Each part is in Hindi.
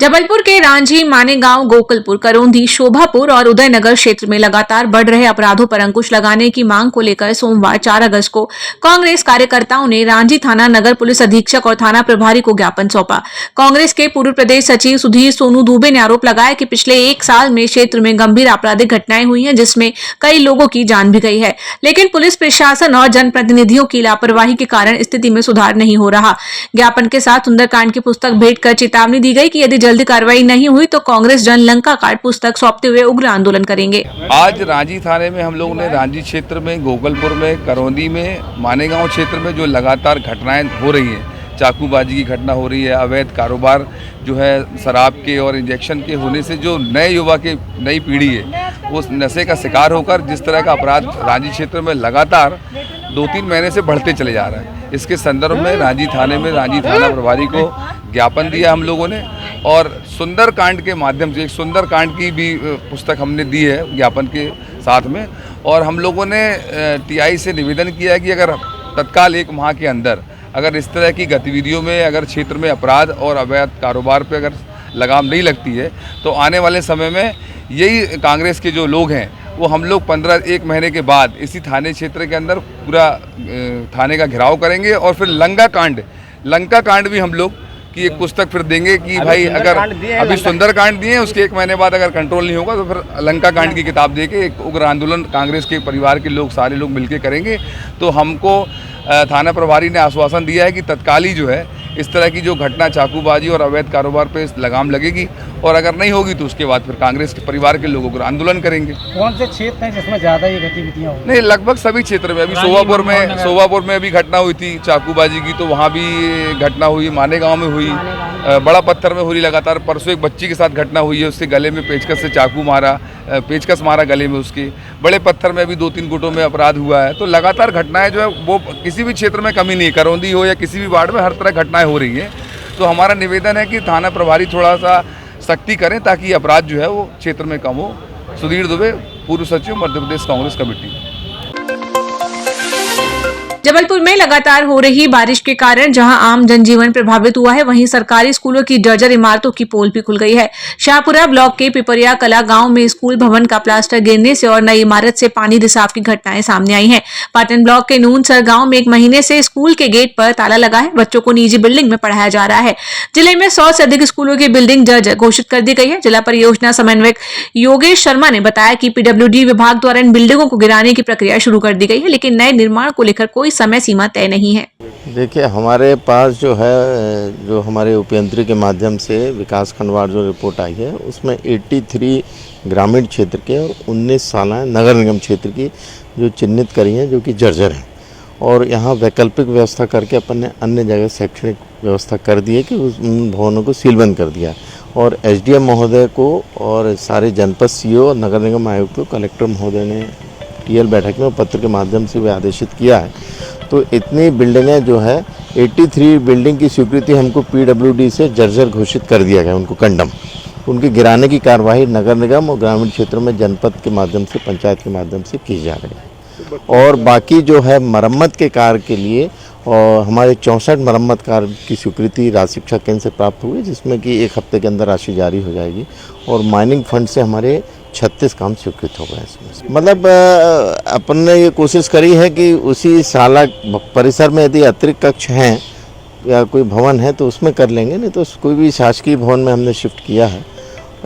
जबलपुर के रांझी, मानेगांव, गोकुलपुर, करौंदी, शोभापुर और उदयनगर क्षेत्र में लगातार बढ़ रहे अपराधों पर अंकुश लगाने की मांग को लेकर सोमवार 4 अगस्त को कांग्रेस कार्यकर्ताओं ने रांझी थाना नगर पुलिस अधीक्षक और थाना प्रभारी को ज्ञापन सौंपा। कांग्रेस के पूर्व प्रदेश सचिव सुधीर सोनू दुबे ने आरोप लगाया कि पिछले 1 साल में क्षेत्र में गंभीर आपराधिक घटनाएं हुई हैं, जिसमें कई लोगों की जान भी गई है, लेकिन पुलिस प्रशासन और जनप्रतिनिधियों की लापरवाही के कारण स्थिति में सुधार नहीं हो रहा। ज्ञापन के साथ सुंदरकांड की पुस्तक भेंट कर चेतावनी दी गई कि यदि जल्दी कार्रवाई नहीं हुई तो कांग्रेस जन लंका कांड पुस्तक सौंपते हुए उग्र आंदोलन करेंगे। आज रांझी थाने में हम लोगों ने रांझी क्षेत्र में, गोकुलपुर में, करौंदी में, मानेगांव क्षेत्र में जो लगातार घटनाएं हो रही हैं, चाकूबाजी की घटना हो रही है, अवैध कारोबार जो है शराब के और इंजेक्शन के होने से जो नए युवा की नई पीढ़ी है वो नशे का शिकार होकर जिस तरह का अपराध रांझी क्षेत्र में लगातार 2-3 महीने से बढ़ते चले जा रहा है, इसके संदर्भ में रांझी थाने में रांझी थाना प्रभारी को ज्ञापन दिया हम लोगों ने और सुंदरकांड के माध्यम से एक सुंदरकांड की भी पुस्तक हमने दी है ज्ञापन के साथ में। और हम लोगों ने टीआई से निवेदन किया है कि अगर तत्काल 1 माह के अंदर अगर इस तरह की गतिविधियों में अगर क्षेत्र में अपराध और अवैध कारोबार पे अगर लगाम नहीं लगती है तो आने वाले समय में यही कांग्रेस के जो लोग हैं वो हम लोग 1 महीने के बाद इसी थाने क्षेत्र के अंदर पूरा थाने का घेराव करेंगे और फिर लंका कांड भी हम लोग की एक पुस्तक फिर देंगे कि भाई अगर अभी सुंदरकांड दिए उसके 1 महीने बाद अगर कंट्रोल नहीं होगा तो फिर लंका कांड की किताब दे के एक उग्र आंदोलन कांग्रेस के परिवार के लोग सारे लोग मिलकर करेंगे। तो हमको थाना प्रभारी ने आश्वासन दिया है कि तत्काल ही जो है इस तरह की जो घटना चाकूबाजी और अवैध कारोबार पे लगाम लगेगी और अगर नहीं होगी तो उसके बाद फिर कांग्रेस के परिवार के लोगों को आंदोलन करेंगे। कौन से क्षेत्र हैं जिसमें ज़्यादा ये गतिविधियाँ हो? नहीं, लगभग सभी क्षेत्र में। अभी शोभापुर में अभी घटना हुई थी चाकूबाजी की, तो वहाँ भी घटना हुई, मानेगांव में हुई, बड़ा पत्थर में हुई लगातार। परसों एक बच्ची के साथ घटना हुई है, उससे गले में पेचकस से चाकू मारा, पेचकस मारा गले में उसके। बड़े पत्थर में अभी 2-3 गुटों में अपराध हुआ है। तो लगातार घटनाएं जो है वो किसी भी क्षेत्र में कमी नहीं है, करौंदी हो या किसी भी वार्ड में हर तरह घटनाएं हो रही हैं। तो हमारा निवेदन है कि थाना प्रभारी थोड़ा सा सख्ती करें ताकि अपराध जो है वो क्षेत्र में कम हो। सुधीर दुबे, पूर्व सचिव, मध्य प्रदेश कांग्रेस कमेटी। जबलपुर में लगातार हो रही बारिश के कारण जहां आम जनजीवन प्रभावित हुआ है, वहीं सरकारी स्कूलों की जर्जर इमारतों की पोल भी खुल गई है। शाहपुरा ब्लॉक के पिपरिया कला गांव में स्कूल भवन का प्लास्टर गिरने से और नई इमारत से पानी रिसाव की घटनाएं सामने आई हैं। पाटन ब्लॉक के नूनसर गांव में 1 महीने से स्कूल के गेट पर ताला लगा है। बच्चों को निजी बिल्डिंग में पढ़ाया जा रहा है। जिले में 100 से अधिक स्कूलों की बिल्डिंग जर्जर घोषित कर दी गई है। जिला परियोजना समन्वयक योगेश शर्मा ने बताया कि पीडब्ल्यूडी विभाग द्वारा इन बिल्डिंगों को गिराने की प्रक्रिया शुरू कर दी गई है, लेकिन नए निर्माण को लेकर कोई समय सीमा तय नहीं है। देखिए, हमारे पास जो है, जो हमारे उपयंत्री के माध्यम से विकास खंडवार जो रिपोर्ट आई है उसमें 83 ग्रामीण क्षेत्र के और 19 शालाएँ नगर निगम क्षेत्र की जो चिन्हित करी हैं जो कि जर्जर हैं, और यहाँ वैकल्पिक व्यवस्था करके अपन ने अन्य जगह शैक्षणिक व्यवस्था कर दी है कि उन भवनों को सीलबंद कर दिया। और एसडीएम महोदय को और सारे जनपद सीओ और नगर निगम आयुक्त को कलेक्टर महोदय ने टीएल बैठक में पत्र के माध्यम से भी आदेशित किया है। तो इतनी बिल्डिंगें जो है 83 बिल्डिंग की स्वीकृति हमको पीडब्ल्यूडी से जर्जर घोषित कर दिया गया, उनको कंडम। उनकी गिराने की कार्रवाई नगर निगम और ग्रामीण क्षेत्रों में जनपद के माध्यम से, पंचायत के माध्यम से की जा रही है। और बाकी जो है मरम्मत के कार्य के लिए और हमारे 64 मरम्मत कार्य की स्वीकृति राज्य शिक्षा केंद्र से प्राप्त हुई, जिसमें कि 1 हफ्ते के अंदर राशि जारी हो जाएगी। और माइनिंग फंड से हमारे 36 काम स्वीकृत हो गए इसमें। मतलब अपन ने ये कोशिश करी है कि उसी शाला परिसर में यदि अतिरिक्त कक्ष हैं या कोई भवन है तो उसमें कर लेंगे, नहीं तो कोई भी शासकीय भवन में हमने शिफ्ट किया है।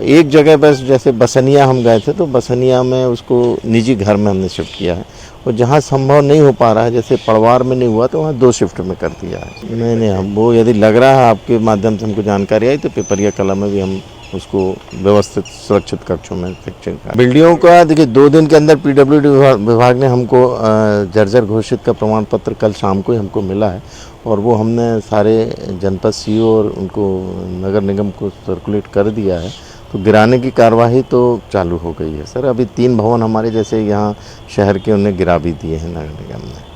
एक जगह बस, जैसे बसनिया हम गए थे तो बसनिया में उसको निजी घर में हमने शिफ्ट किया है। और जहाँ संभव नहीं हो पा रहा है, जैसे पड़वार में नहीं हुआ तो वहाँ 2 शिफ्ट में कर दिया है। नहीं, हम वो यदि लग रहा है आपके माध्यम से हमको जानकारी आई तो पिपरिया कला में भी हम उसको व्यवस्थित सुरक्षित कक्षों में शिक्षण का बिल्डिंगों का। देखिए, 2 दिन के अंदर पीडब्ल्यूडी विभाग ने हमको जर्जर घोषित का प्रमाण पत्र कल शाम को ही हमको मिला है, और वो हमने सारे जनपद सीओ और उनको नगर निगम को सर्कुलेट कर दिया है। तो गिराने की कार्यवाही तो चालू हो गई है सर। अभी 3 भवन हमारे जैसे यहाँ शहर के उन्हें गिरा भी दिए हैं नगर निगम ने।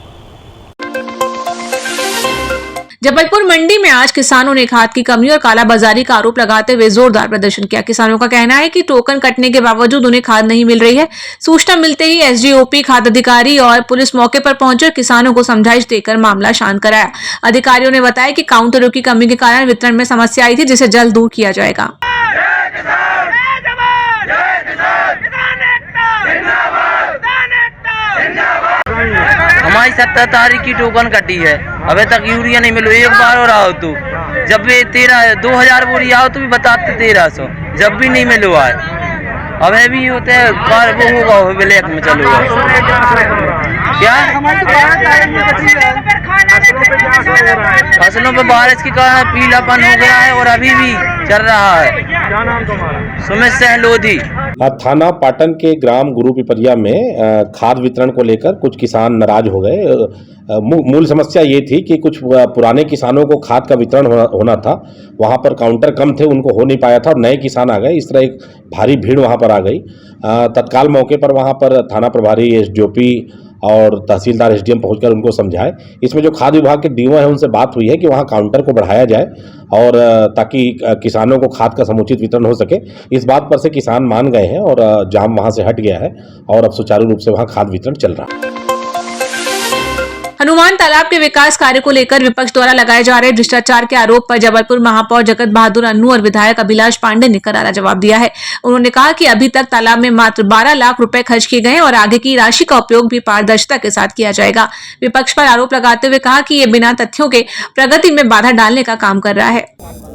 जबलपुर मंडी में आज किसानों ने खाद की कमी और कालाबाजारी का आरोप लगाते हुए जोरदार प्रदर्शन किया। किसानों का कहना है कि टोकन कटने के बावजूद उन्हें खाद नहीं मिल रही है। सूचना मिलते ही एसडीओपी, खाद अधिकारी और पुलिस मौके पर पहुंचे और किसानों को समझाइश देकर मामला शांत कराया। अधिकारियों ने बताया कि काउंटरों की कमी के कारण वितरण में समस्या आई थी, जिसे जल्द दूर किया जाएगा। हमारी 17 तारीख की टोकन कटी है, अभी तक यूरिया नहीं मिलो। एक बार और आओ तो जब भी 2000 बोरी आओ तो भी बताते 1300, जब भी नहीं मिलो आए। अब भी होते हैं कार वो होगा ब्लैक में चलो क्या फसलों पे बारिश के कारण पीलापन हो गया है और अभी भी चल रहा है। क्या नाम तुम्हारा? सुमित सहलोधी। थाना पाटन के ग्राम गुरु पिपरिया में खाद वितरण को लेकर कुछ किसान नाराज हो गए। मूल समस्या ये थी कि कुछ पुराने किसानों को खाद का वितरण होना था, वहाँ पर काउंटर कम थे, उनको हो नहीं पाया था और नए किसान आ गए। इस तरह एक भारी भीड़ वहाँ पर आ गई। तत्काल मौके पर वहाँ पर थाना प्रभारी एसडीओपी और तहसीलदार एसडीएम पहुंचकर उनको समझाए। इसमें जो खाद्य विभाग के डीओ हैं उनसे बात हुई है कि वहाँ काउंटर को बढ़ाया जाए और ताकि किसानों को खाद का समुचित वितरण हो सके। इस बात पर से किसान मान गए हैं और जाम वहाँ से हट गया है और अब सुचारू रूप से वहाँ खाद वितरण चल रहा है। हनुमान तालाब के विकास कार्य को लेकर विपक्ष द्वारा लगाए जा रहे भ्रष्टाचार के आरोप पर जबलपुर महापौर जगत बहादुर अन्नू और विधायक अभिलाष पांडे ने करारा जवाब दिया है। उन्होंने कहा कि अभी तक तालाब में मात्र 12 लाख रुपए खर्च किए गए और आगे की राशि का उपयोग भी पारदर्शिता के साथ किया जाएगा। विपक्ष पर आरोप लगाते हुए कहा कि ये बिना तथ्यों के प्रगति में बाधा डालने का काम कर रहा है।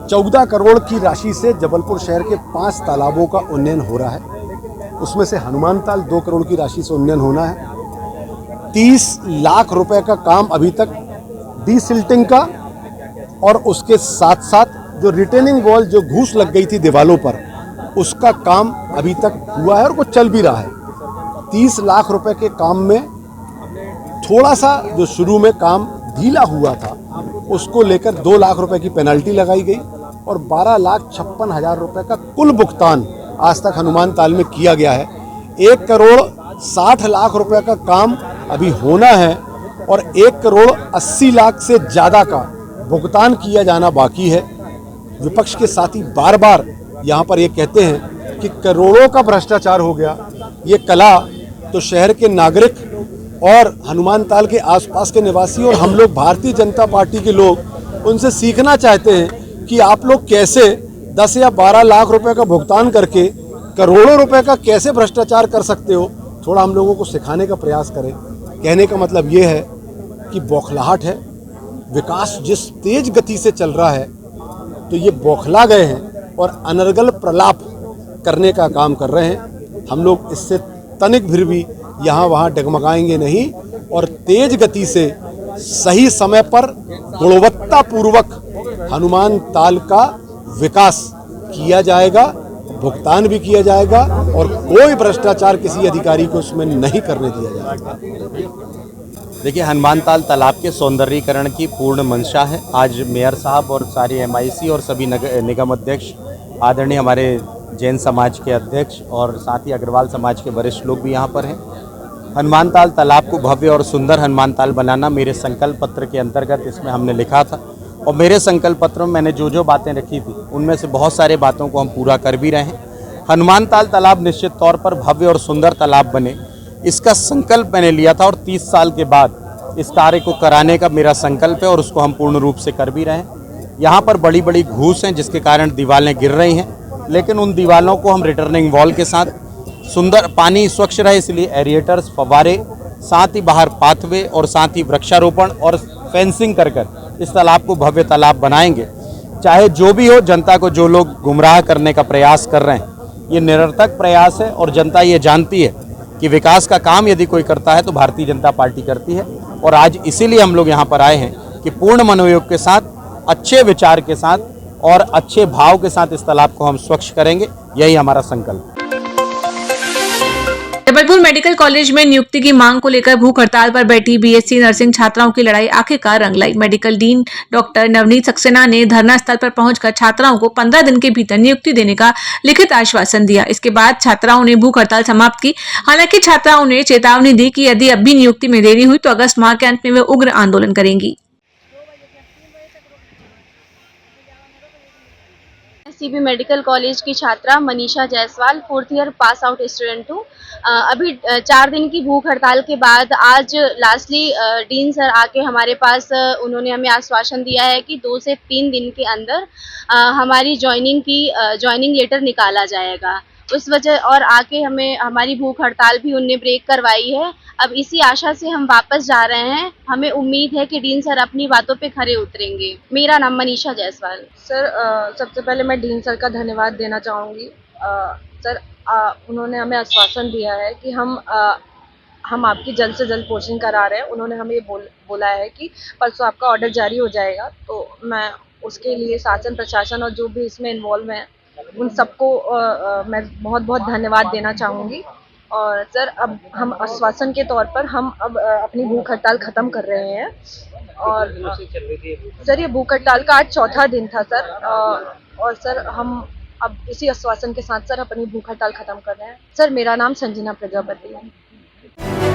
14 करोड़ की राशि से जबलपुर शहर के 5 तालाबों का उन्नयन हो रहा है। उसमें से हनुमान ताल 2 करोड़ की राशि से उन्नयन होना है। 30 लाख रुपए का काम अभी तक डीसिल्टिंग का और उसके साथ साथ जो रिटेनिंग वॉल जो घूस लग गई थी दीवालों पर उसका काम अभी तक हुआ है और वो चल भी रहा है। 30 लाख रुपए के काम में थोड़ा सा जो शुरू में काम ढीला हुआ था उसको लेकर 2 लाख रुपए की पेनल्टी लगाई गई और 12,56,000 रुपए का कुल भुगतान आज तक हनुमान ताल में किया गया है। 1 करोड़ 60 लाख रुपए का काम अभी होना है और 1 करोड़ 80 लाख से ज़्यादा का भुगतान किया जाना बाकी है। विपक्ष के साथी बार बार यहाँ पर ये कहते हैं कि करोड़ों का भ्रष्टाचार हो गया। ये कला तो शहर के नागरिक और हनुमान ताल के आसपास के निवासी और हम लोग भारतीय जनता पार्टी के लोग उनसे सीखना चाहते हैं कि आप लोग कैसे 10 या 12 लाख रुपए का भुगतान करके करोड़ों रुपए का कैसे भ्रष्टाचार कर सकते हो। थोड़ा हम लोगों को सिखाने का प्रयास करें। कहने का मतलब ये है कि बौखलाहट है। विकास जिस तेज गति से चल रहा है तो ये बौखला गए हैं और अनर्गल प्रलाप करने का काम कर रहे हैं। हम लोग इससे तनिक भर भी यहाँ वहाँ डगमगाएंगे नहीं और तेज गति से सही समय पर गुणवत्तापूर्वक हनुमान ताल का विकास किया जाएगा, भुगतान भी किया जाएगा और कोई भ्रष्टाचार किसी अधिकारी को उसमें नहीं करने दिया जाएगा। देखिए, हनुमान ताल तालाब के सौंदर्यीकरण की पूर्ण मंशा है। आज मेयर साहब और सारी एमआईसी और सभी निगम अध्यक्ष, आदरणीय हमारे जैन समाज के अध्यक्ष और साथ ही अग्रवाल समाज के वरिष्ठ लोग भी यहाँ पर हैं। हनुमान ताल तालाब को भव्य और सुंदर हनुमान ताल बनाना मेरे संकल्प पत्र के अंतर्गत इसमें हमने लिखा था और मेरे संकल्प पत्र में मैंने जो बातें रखी थी उनमें से बहुत सारे बातों को हम पूरा कर भी रहे हैं। हनुमान ताल तालाब निश्चित तौर पर भव्य और सुंदर तालाब बने, इसका संकल्प मैंने लिया था और 30 साल के बाद इस कार्य को कराने का मेरा संकल्प है और उसको हम पूर्ण रूप से कर भी रहे हैं। यहाँ पर बड़ी बड़ी घूस हैं जिसके कारण दीवारें गिर रही हैं, लेकिन उन दीवारों को हम रिटर्निंग वॉल के साथ सुंदर, पानी स्वच्छ रहे इसलिए एरिएटर्स, फव्वारे, साथ ही बाहर पाथवे और साथ ही वृक्षारोपण और फेंसिंग कर इस तालाब को भव्य तालाब बनाएंगे। चाहे जो भी हो, जनता को जो लोग गुमराह करने का प्रयास कर रहे हैं ये निरर्थक प्रयास है और जनता ये जानती है कि विकास का काम यदि कोई करता है तो भारतीय जनता पार्टी करती है। और आज इसीलिए हम लोग यहाँ पर आए हैं कि पूर्ण मनोयोग के साथ, अच्छे विचार के साथ और अच्छे भाव के साथ इस तालाब को हम स्वच्छ करेंगे, यही हमारा संकल्प। जबलपुर मेडिकल कॉलेज में नियुक्ति की मांग को लेकर भूख हड़ताल पर बैठी बीएससी नर्सिंग छात्राओं की लड़ाई आखिरकार रंग लाई। Medical dean doctor Navneet Saxena ने धरना स्थल पर पहुंचकर छात्राओं को 15 दिन के भीतर नियुक्ति देने का लिखित आश्वासन दिया। इसके बाद छात्राओं ने भूख हड़ताल समाप्त की। हालांकि छात्राओं ने चेतावनी दी कि यदि अब भी नियुक्ति में देरी हुई तो अगस्त माह के अंत में वे उग्र आंदोलन करेंगी। सीबी मेडिकल कॉलेज की छात्रा Manisha Jaiswal 4th year pass out student हूँ। अभी 4 दिन की भूख हड़ताल के बाद आज लास्टली डीन सर आके हमारे पास उन्होंने हमें आश्वासन दिया है कि 2 से 3 दिन के अंदर हमारी ज्वाइनिंग लेटर निकाला जाएगा उस वजह और आके हमें हमारी भूख हड़ताल भी उनने ब्रेक करवाई है। अब इसी आशा से हम वापस जा रहे हैं। हमें उम्मीद है कि डीन सर अपनी बातों पे खरे उतरेंगे। मेरा नाम मनीषा जायसवाल। सर सबसे पहले मैं डीन सर का धन्यवाद देना चाहूँगी। सर उन्होंने हमें आश्वासन दिया है कि हम आपकी जल्द से जल्द पोस्टिंग करा रहे हैं। उन्होंने हमें ये बोला है कि परसों आपका ऑर्डर जारी हो जाएगा। तो मैं उसके लिए शासन प्रशासन और जो भी इसमें इन्वॉल्व हैं उन सबको मैं बहुत बहुत धन्यवाद देना चाहूँगी। और सर अब हम आश्वासन के तौर पर हम अब अपनी भूख हड़ताल ख़त्म कर रहे हैं। और सर ये भूख हड़ताल का आज चौथा दिन था सर। और सर हम अब इसी आश्वासन के साथ सर अपनी भूख हड़ताल ख़त्म कर रहे हैं। सर मेरा नाम संजना प्रजापति है।